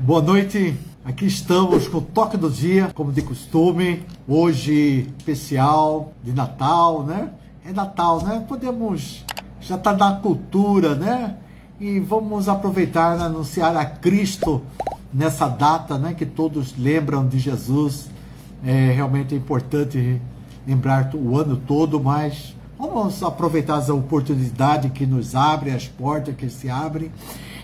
Boa noite, aqui estamos com o Toque do Dia, como de costume, hoje especial de Natal, né? É Natal, né? Podemos, já está na cultura, né? E vamos aproveitar e anunciar a Cristo nessa data, né? Que todos lembram de Jesus. Realmente é importante lembrar o ano todo, mas vamos aproveitar as oportunidades que nos abrem, as portas que se abrem.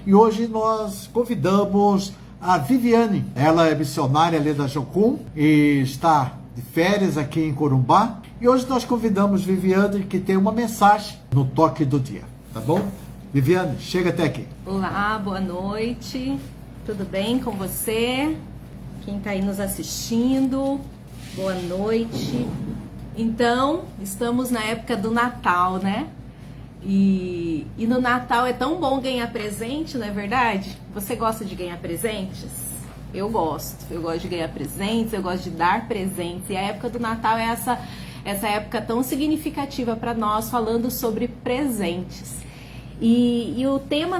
E hoje nós convidamos a Viviane. Ela é missionária ali da Jocum e está de férias aqui em Corumbá. E hoje nós convidamos Viviane, que tem uma mensagem no Toque do Dia. Tá bom? Viviane, chega até aqui. Olá, boa noite. Tudo bem com você? Quem está aí nos assistindo, boa noite. Então, estamos na época do Natal, né? E no Natal é tão bom ganhar presente, não é verdade? Você gosta de ganhar presentes? Eu gosto de ganhar presentes, eu gosto de dar presentes. E a época do Natal é essa época tão significativa para nós, falando sobre presentes. E o tema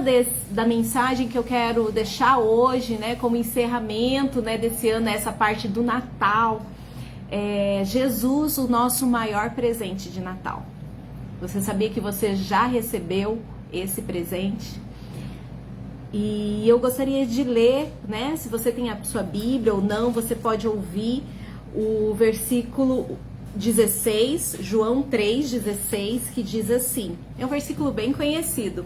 da mensagem que eu quero deixar hoje, né, como encerramento, né, desse ano, essa parte do Natal, é Jesus, o nosso maior presente de Natal. Você sabia que você já recebeu esse presente? E eu gostaria de ler, né? Se você tem a sua Bíblia ou não, você pode ouvir o versículo 16, João 3,16, que diz assim. É um versículo bem conhecido.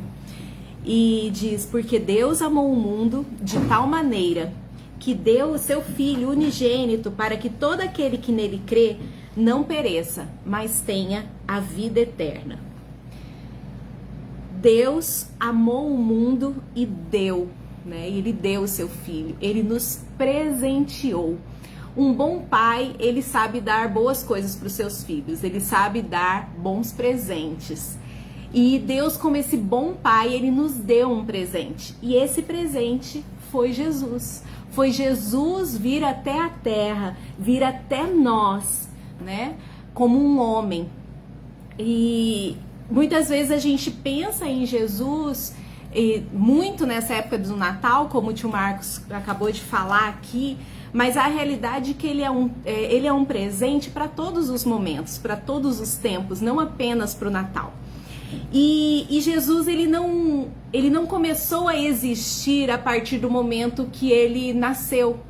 E diz: porque Deus amou o mundo de tal maneira que deu o seu Filho unigênito para que todo aquele que nele crê não pereça, mas tenha a vida eterna. Deus amou o mundo e deu, né? Ele deu o seu Filho, ele nos presenteou. Um bom pai, ele sabe dar boas coisas para os seus filhos, ele sabe dar bons presentes. E Deus, como esse bom pai, ele nos deu um presente. E esse presente foi Jesus. Foi Jesus vir até a terra, vir até nós, né, como um homem. E muitas vezes a gente pensa em Jesus, muito nessa época do Natal, como o tio Marcos acabou de falar aqui, mas a realidade é que ele é um presente para todos os momentos, para todos os tempos, não apenas para o Natal. E Jesus, ele não começou a existir a partir do momento que ele nasceu.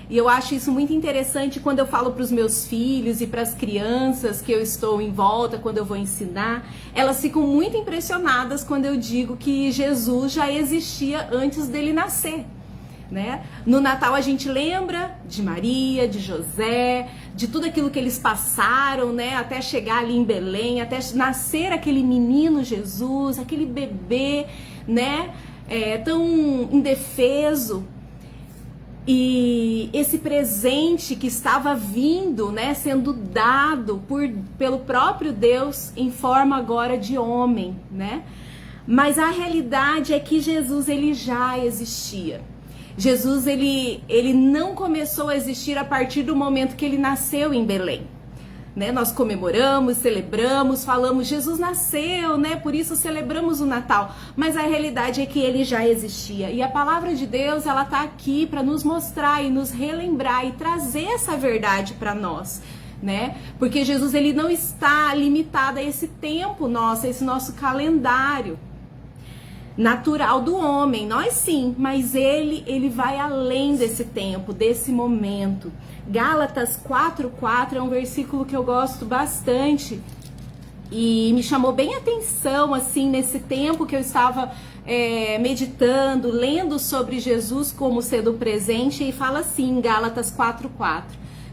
E eu acho isso muito interessante quando eu falo para os meus filhos e para as crianças que eu estou em volta, quando eu vou ensinar. Elas ficam muito impressionadas quando eu digo que Jesus já existia antes dele nascer, né? No Natal a gente lembra de Maria, de José, de tudo aquilo que eles passaram, né? Até chegar ali em Belém, até nascer aquele menino Jesus, aquele bebê, né? Tão indefeso. E esse presente que estava vindo, né, sendo dado pelo próprio Deus em forma agora de homem, né? Mas a realidade é que Jesus, ele já existia. Jesus, ele não começou a existir a partir do momento que ele nasceu em Belém, né? Nós comemoramos, celebramos, falamos Jesus nasceu, né? Por isso celebramos o Natal. Mas a realidade é que ele já existia. E a palavra de Deus, ela tá aqui para nos mostrar e nos relembrar e trazer essa verdade para nós, né? Porque Jesus, ele não está limitado a esse tempo nosso, a esse nosso calendário natural do homem. Nós sim, mas ele vai além desse tempo, desse momento. Gálatas 4:4 é um versículo que eu gosto bastante e me chamou bem a atenção, assim, nesse tempo que eu estava meditando, lendo sobre Jesus como sendo presente, e fala assim, Gálatas 4:4: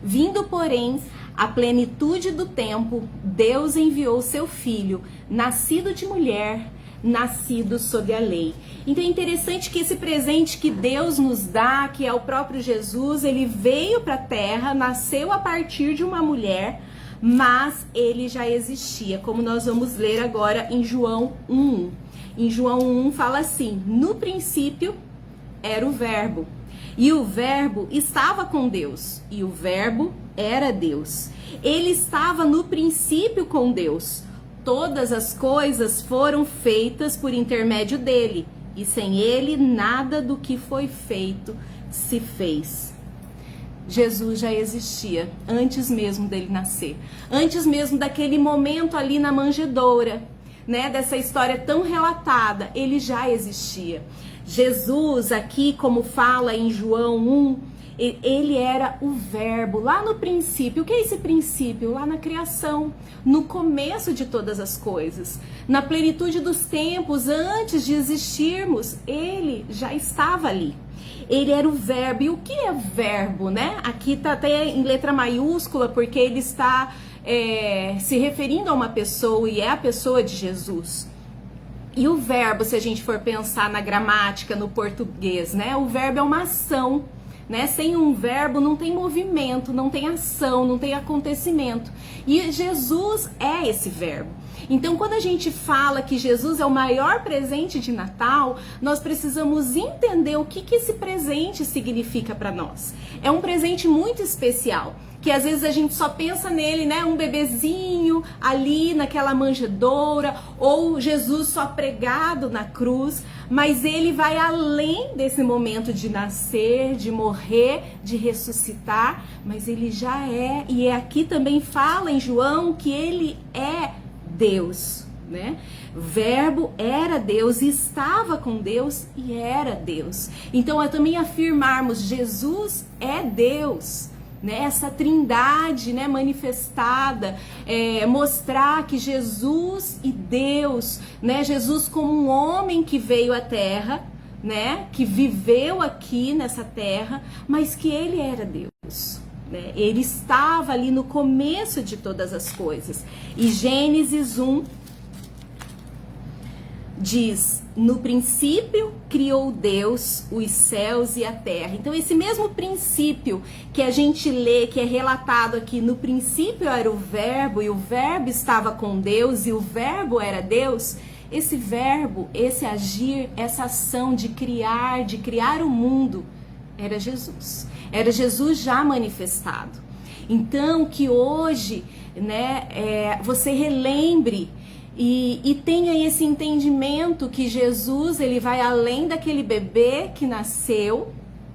vindo, porém, a plenitude do tempo, Deus enviou seu Filho, nascido de mulher, nascido sob a lei. Então é interessante que esse presente que Deus nos dá, que é o próprio Jesus, ele veio para a terra, nasceu a partir de uma mulher, mas ele já existia, como nós vamos ler agora em João 1:1. Em João 1 fala assim: no princípio era o Verbo, e o Verbo estava com Deus, e o Verbo era Deus. Ele estava no princípio com Deus. Todas as coisas foram feitas por intermédio dele, e sem ele nada do que foi feito se fez. Jesus já existia antes mesmo dele nascer, antes mesmo daquele momento ali na manjedoura, né, dessa história tão relatada, ele já existia. Jesus aqui, como fala em João 1, ele era o verbo, lá no princípio. O que é esse princípio? Lá na criação, no começo de todas as coisas, na plenitude dos tempos, antes de existirmos, ele já estava ali. Ele era o verbo. E o que é verbo, né? Aqui tá até em letra maiúscula, porque ele está se referindo a uma pessoa, e é a pessoa de Jesus. E o verbo, se a gente for pensar na gramática, no português, né? O verbo é uma ação, né? Sem um verbo não tem movimento, não tem ação, não tem acontecimento. E Jesus é esse verbo. Então, quando a gente fala que Jesus é o maior presente de Natal, nós precisamos entender o que esse presente significa para nós. É um presente muito especial, que às vezes a gente só pensa nele, né? Um bebezinho ali naquela manjedoura, ou Jesus só pregado na cruz, mas ele vai além desse momento de nascer, de morrer, de ressuscitar, mas ele já é, e aqui também fala em João que ele é Deus, né? O verbo era Deus, estava com Deus e era Deus. Então, é também afirmarmos, Jesus é Deus, né? Essa trindade, né, manifestada, mostrar que Jesus e Deus, né? Jesus como um homem que veio à Terra, né? Que viveu aqui nessa Terra, mas que ele era Deus. Ele estava ali no começo de todas as coisas. E Gênesis 1 diz: no princípio criou Deus os céus e a terra. Então esse mesmo princípio que a gente lê, que é relatado aqui, no princípio era o verbo, e o verbo estava com Deus, e o verbo era Deus. Esse verbo, esse agir, essa ação de criar o mundo, era Jesus. Era Jesus já manifestado. Então, que hoje, né, você relembre e tenha esse entendimento que Jesus, ele vai além daquele bebê que nasceu,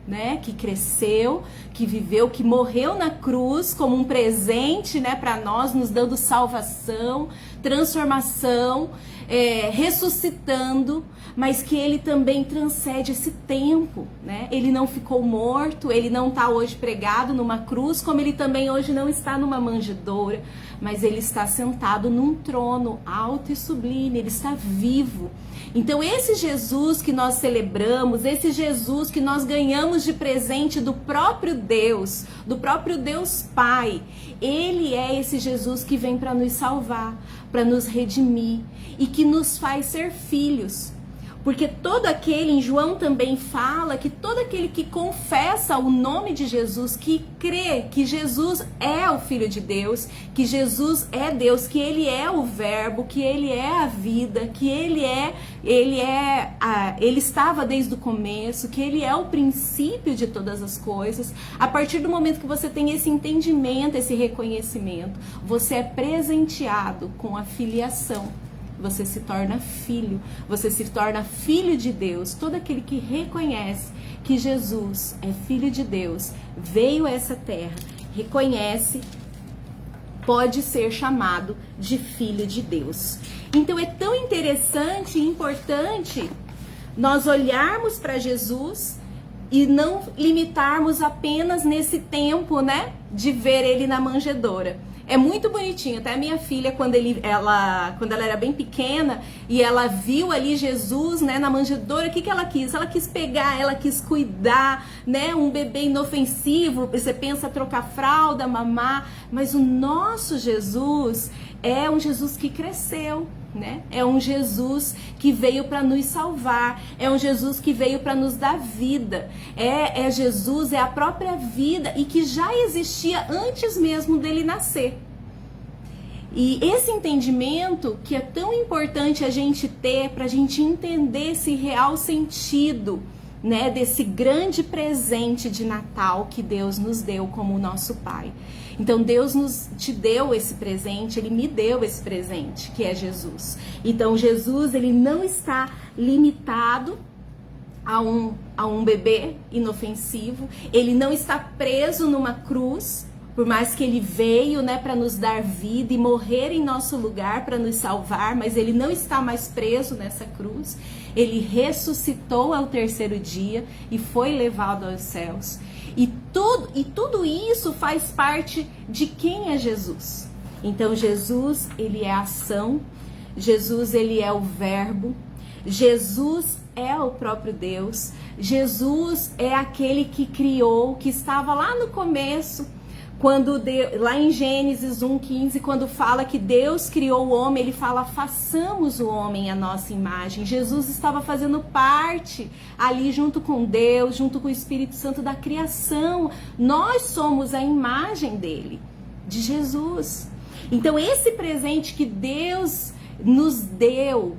né, que cresceu, que viveu, que morreu na cruz como um presente, né, para nós, nos dando salvação, transformação, ressuscitando, mas que ele também transcende esse tempo, né? Ele não ficou morto, ele não está hoje pregado numa cruz, como ele também hoje não está numa manjedoura, mas ele está sentado num trono alto e sublime, ele está vivo. Então esse Jesus que nós celebramos, esse Jesus que nós ganhamos de presente do próprio Deus Pai, ele é esse Jesus que vem para nos salvar, para nos redimir e que nos faz ser filhos. Porque todo aquele, em João também fala, que todo aquele que confessa o nome de Jesus, que crê que Jesus é o Filho de Deus, que Jesus é Deus, que ele é o verbo, que ele é a vida, que ele estava desde o começo, que ele é o princípio de todas as coisas. A partir do momento que você tem esse entendimento, esse reconhecimento, você é presenteado com a filiação. Você se torna filho, você se torna filho de Deus. Todo aquele que reconhece que Jesus é filho de Deus, veio a essa terra, reconhece, pode ser chamado de filho de Deus. Então é tão interessante e importante nós olharmos para Jesus e não limitarmos apenas nesse tempo, né, de ver ele na manjedoura. É muito bonitinho, até a minha filha, quando ela era bem pequena e ela viu ali Jesus, né, na manjedoura, o que ela quis? Ela quis pegar, ela quis cuidar, né, um bebê inofensivo, você pensa trocar fralda, mamar, mas o nosso Jesus é um Jesus que cresceu, né? É um Jesus que veio para nos salvar, é um Jesus que veio para nos dar vida, Jesus, é a própria vida e que já existia antes mesmo dele nascer. E esse entendimento que é tão importante a gente ter para a gente entender esse real sentido, né, desse grande presente de Natal que Deus nos deu como o nosso Pai. Então Deus te deu esse presente, Ele me deu esse presente, que é Jesus. Então Jesus, Ele não está limitado a um bebê inofensivo. Ele não está preso numa cruz, por mais que ele veio, né, para nos dar vida e morrer em nosso lugar para nos salvar, mas ele não está mais preso nessa cruz. Ele ressuscitou ao terceiro dia e foi levado aos céus. E tudo isso faz parte de quem é Jesus. Então Jesus, ele é a ação, Jesus, ele é o verbo, Jesus é o próprio Deus, Jesus é aquele que criou, que estava lá no começo, lá em Gênesis 1:15, quando fala que Deus criou o homem, ele fala, façamos o homem à nossa imagem. Jesus estava fazendo parte ali junto com Deus, junto com o Espírito Santo da criação. Nós somos a imagem dele, de Jesus. Então esse presente que Deus nos deu,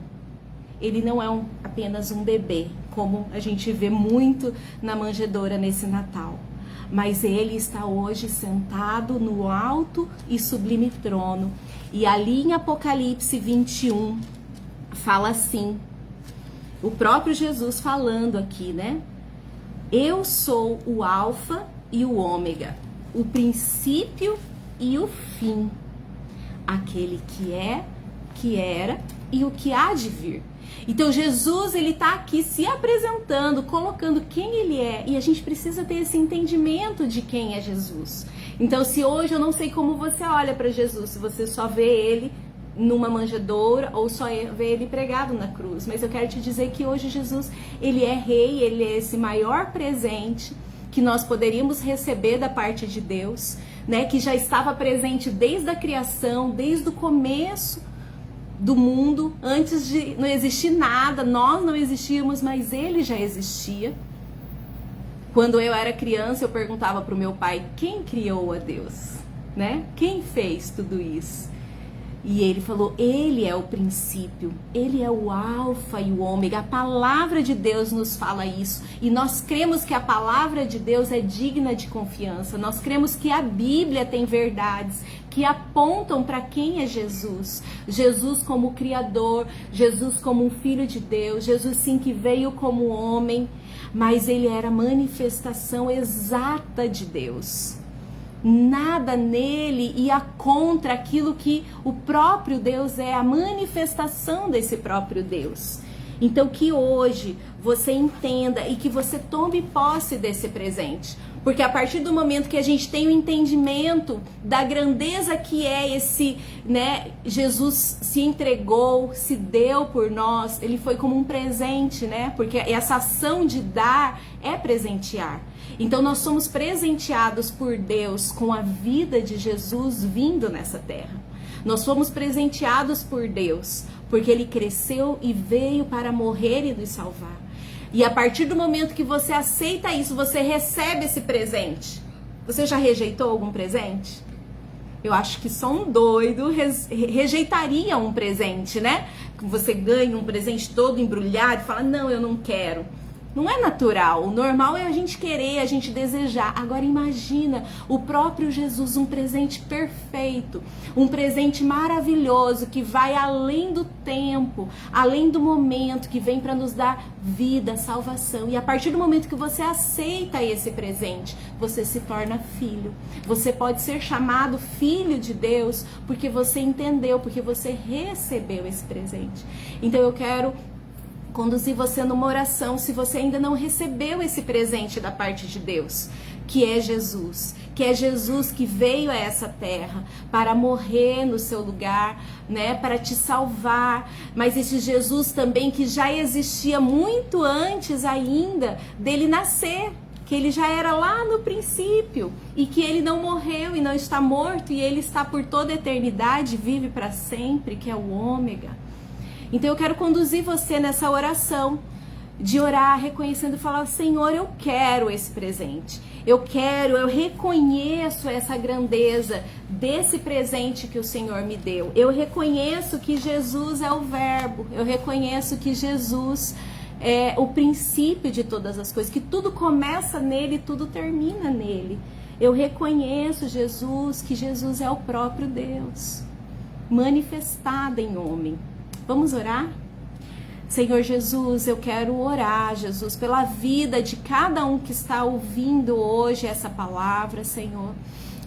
ele não é apenas um bebê, como a gente vê muito na manjedoura nesse Natal. Mas ele está hoje sentado no alto e sublime trono. E ali em Apocalipse 21, fala assim, o próprio Jesus falando aqui, né? Eu sou o Alfa e o Ômega, o princípio e o fim, aquele que é, que era e o que há de vir. Então Jesus, ele está aqui se apresentando, colocando quem ele é, e a gente precisa ter esse entendimento de quem é Jesus. Então se hoje eu não sei como você olha para Jesus, se você só vê ele numa manjedoura ou só vê ele pregado na cruz, mas eu quero te dizer que hoje Jesus, ele é rei, ele é esse maior presente que nós poderíamos receber da parte de Deus, né, que já estava presente desde a criação, desde o começo do mundo, antes de não existir nada, nós não existíamos, mas ele já existia. Quando eu era criança, eu perguntava para o meu pai, quem criou a Deus? Né? Quem fez tudo isso? E ele falou, ele é o princípio, ele é o alfa e o ômega. A palavra de Deus nos fala isso. E nós cremos que a palavra de Deus é digna de confiança. Nós cremos que a Bíblia tem verdades que apontam para quem é Jesus. Jesus como Criador, Jesus como um Filho de Deus, Jesus sim que veio como homem, mas ele era a manifestação exata de Deus. Nada nele ia contra aquilo que o próprio Deus é, a manifestação desse próprio Deus. Então que hoje você entenda e que você tome posse desse presente. Porque a partir do momento que a gente tem o entendimento da grandeza que é esse, né, Jesus se entregou, se deu por nós, ele foi como um presente, né? Porque essa ação de dar é presentear. Então nós somos presenteados por Deus com a vida de Jesus vindo nessa terra. Nós fomos presenteados por Deus, porque ele cresceu e veio para morrer e nos salvar. E a partir do momento que você aceita isso, você recebe esse presente. Você já rejeitou algum presente? Eu acho que só um doido rejeitaria um presente, né? Você ganha um presente todo embrulhado e fala, não, eu não quero. Não é natural, o normal é a gente querer, a gente desejar. Agora imagina o próprio Jesus, um presente perfeito, um presente maravilhoso que vai além do tempo, além do momento, que vem para nos dar vida, salvação. E a partir do momento que você aceita esse presente, você se torna filho. Você pode ser chamado filho de Deus porque você entendeu, porque você recebeu esse presente. Então eu quero conduzir você numa oração, se você ainda não recebeu esse presente da parte de Deus, que é Jesus que veio a essa terra para morrer no seu lugar, né, para te salvar, mas esse Jesus também que já existia muito antes ainda dele nascer, que ele já era lá no princípio, e que ele não morreu e não está morto, e ele está por toda a eternidade, vive para sempre, que é o ômega. Então eu quero conduzir você nessa oração, de orar, reconhecendo e falar, Senhor, eu quero esse presente. Eu reconheço essa grandeza desse presente que o Senhor me deu. Eu reconheço que Jesus é o verbo. Eu reconheço que Jesus é o princípio de todas as coisas, que tudo começa nele e tudo termina nele. Eu reconheço, Jesus, que Jesus é o próprio Deus, manifestado em homem. Vamos orar? Senhor Jesus, eu quero orar, Jesus, pela vida de cada um que está ouvindo hoje essa palavra, Senhor.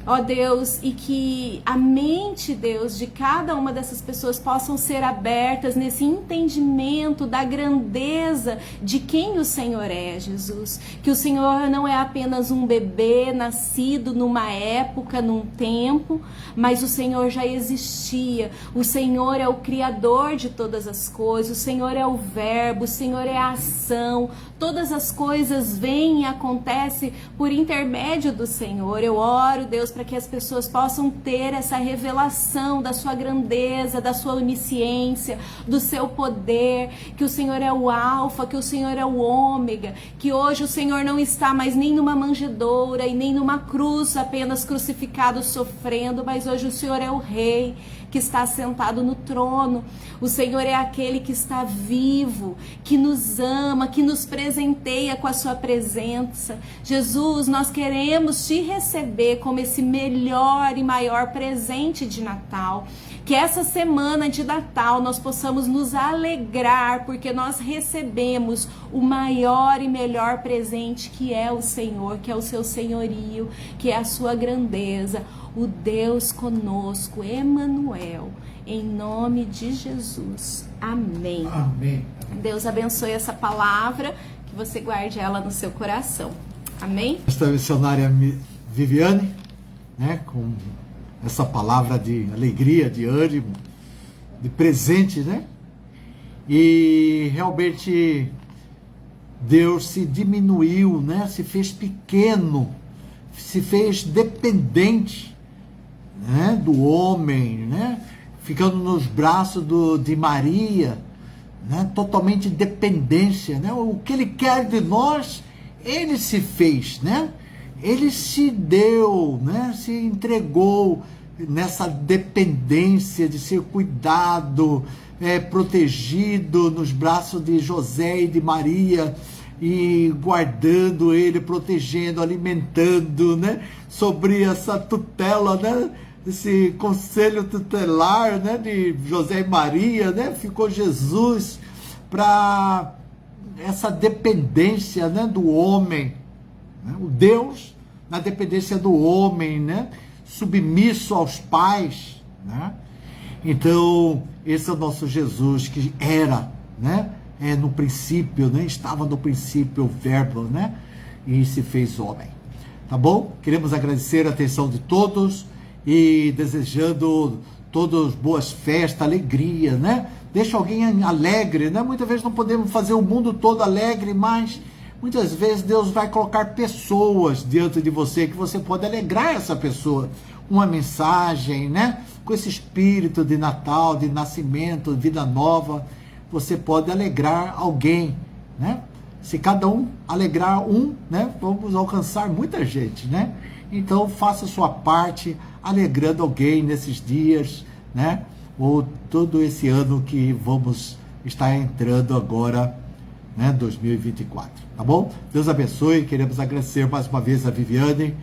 Ó Deus, e que a mente, Deus, de cada uma dessas pessoas possam ser abertas nesse entendimento da grandeza de quem o Senhor é, Jesus. Que o Senhor não é apenas um bebê nascido numa época, num tempo, mas o Senhor já existia. O Senhor é o Criador de todas as coisas, o Senhor é o Verbo, o Senhor é a ação. Todas as coisas vêm e acontecem por intermédio do Senhor. Eu oro, Deus, para que as pessoas possam ter essa revelação da sua grandeza, da sua onisciência, do seu poder, que o Senhor é o alfa, que o Senhor é o ômega, que hoje o Senhor não está mais nem numa manjedoura e nem numa cruz, apenas crucificado, sofrendo, mas hoje o Senhor é o Rei, que está sentado no trono. O Senhor é aquele que está vivo, que nos ama, que nos presenteia com a sua presença. Jesus, nós queremos te receber como esse melhor e maior presente de Natal. Que essa semana de Natal nós possamos nos alegrar, porque nós recebemos o maior e melhor presente, que é o Senhor, que é o seu senhorio, que é a sua grandeza, o Deus conosco, Emanuel, em nome de Jesus. Amém. Amém. Deus abençoe essa palavra, que você guarde ela no seu coração. Amém? Esta missionária Viviane, né, com essa palavra de alegria, de ânimo, de presente, né? E realmente Deus se diminuiu, né? Se fez pequeno, se fez dependente, né? Do homem, né? Ficando nos braços de Maria, né? Totalmente dependência, né? O que Ele quer de nós, Ele se fez, né? Ele se deu, né? Se entregou nessa dependência de ser cuidado, protegido nos braços de José e de Maria, e guardando ele, protegendo, alimentando, né? Sobre essa tutela, né? Esse conselho tutelar, né? De José e Maria, né? Ficou Jesus para essa dependência, né? Do homem, né? O Deus na dependência do homem, né? Submisso aos pais, né? Então, esse é o nosso Jesus, que era, né? No princípio, né? Estava no princípio o Verbo, né? E se fez homem. Tá bom? Queremos agradecer a atenção de todos e desejando todos boas festas, alegria, né? Deixa alguém alegre, né? Muitas vezes não podemos fazer o mundo todo alegre, mas muitas vezes Deus vai colocar pessoas diante de você que você pode alegrar essa pessoa. Uma mensagem, né? Com esse espírito de Natal, de nascimento, de vida nova, você pode alegrar alguém, né? Se cada um alegrar um, né? Vamos alcançar muita gente, né? Então faça a sua parte, alegrando alguém nesses dias, né? Ou todo esse ano que vamos estar entrando agora, né? 2024, tá bom? Deus abençoe, queremos agradecer mais uma vez a Viviane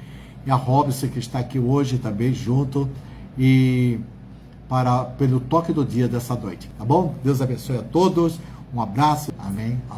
e a Robson, que está aqui hoje também junto, e pelo toque do dia dessa noite, tá bom? Deus abençoe a todos, um abraço, amém.